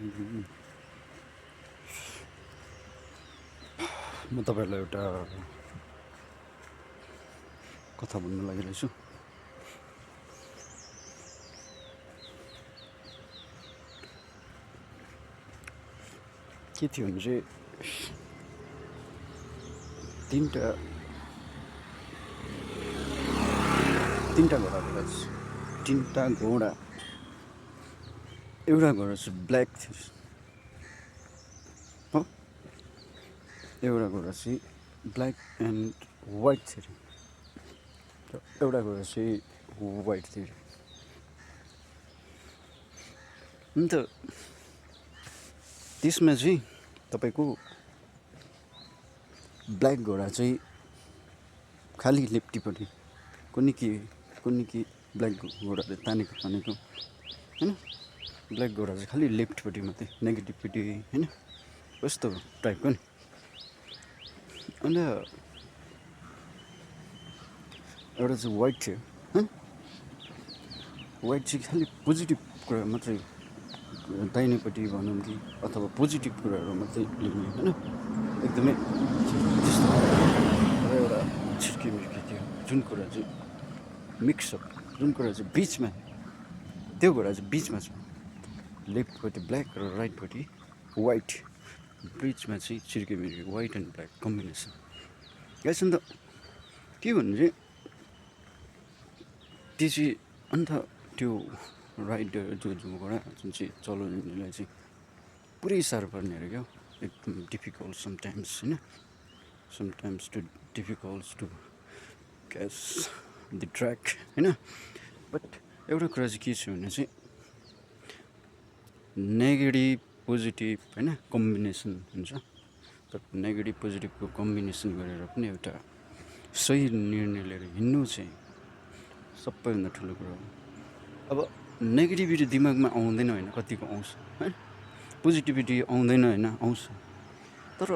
म तपाईँहरूलाई एउटा कथा भन्न लागिरहेछु। के थियो भने चाहिँ तिनवटा घोडा रहेछ। तिनवटा घोडा, एउटा घोडा चाहिँ ब्ल्याक थियो हो, एउटा घोडा चाहिँ ब्ल्याक एन्ड वाइट थियो, एउटा घोडा चाहिँ वाइट थियो। अन्त त्यसमा चाहिँ तपाईँको ब्ल्याक घोडा चाहिँ खालि लेफ्टीपट्टि कुनै के ब्ल्याक घोडाले तानेको होइन। ब्ल्याक घोडा चाहिँ खालि लेफ्टपट्टि मात्रै, नेगेटिभपट्टि होइन, कस्तो टाइपको नि। अन्त एउटा चाहिँ वाइट थियो होइन। वाइट चाहिँ खालि पोजिटिभ कुरा मात्रै, दाहिनेपट्टि भनौँ कि अथवा पोजिटिभ कुराहरू मात्रै लेख्ने होइन, एकदमै त्यस्तो। र एउटा छिर्केमिर्के थियो, जुन कुरा चाहिँ मिक्सअप, जुन कुरा चाहिँ बिचमा, त्यो कुरा चाहिँ बिचमा छ। लेफ्टपट्टि ब्ल्याक र राइटपट्टि वाइट, बिचमा चाहिँ छिर्केमिर्के white and black combination. Guys, अन्त के भन्नु चाहिँ त्यो चाहिँ, अन्त त्यो राइडर जो घोडा जुन चाहिँ चलाउनेलाई चाहिँ पुरै साह्रो पर्ने अरे क्या, एकदम डिफिकल्ट समटाइम्स होइन, sometimes too difficult to catch the track होइन। बट एउटा कुरा चाहिँ के छ भने चाहिँ नेगेटिभ पोजिटिभ होइन कम्बिनेसन हुन्छ। तर नेगेटिभ पोजिटिभको कम्बिनेसन गरेर पनि एउटा सही निर्णय लिएर हिँड्नु चाहिँ सबैभन्दा ठुलो कुरा हो। अब नेगेटिभिटी दिमागमा आउँदैन होइन, कतिको आउँछ है, पोजिटिभिटी आउँदैन होइन, आउँछ। तर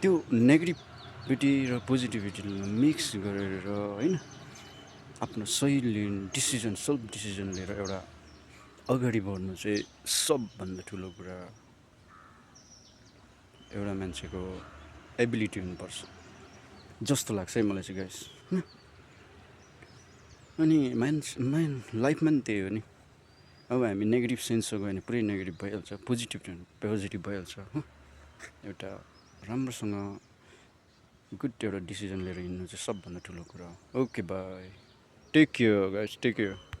त्यो नेगेटिभिटी र पोजिटिभिटीलाई मिक्स गरेर होइन, आफ्नो सही डिसिजन, सेल्फ डिसिजन लिएर एउटा अगाडि बढ्नु चाहिँ सबभन्दा ठुलो कुरा एउटा मान्छेको एबिलिटी हुनुपर्छ जस्तो लाग्छ है मलाई चाहिँ गाइस होइन। अनि लाइफमा नि त्यही हो नि। अब हामी नेगेटिभ सेन्समा गयो भने पुरै नेगेटिभ भइहाल्छ, पोजिटिभ भइहाल्छ हो। एउटा राम्रोसँग गुड एउटा डिसिजन लिएर हिँड्नु चाहिँ सबभन्दा ठुलो कुरा हो। Okay bye, take care guys, take care.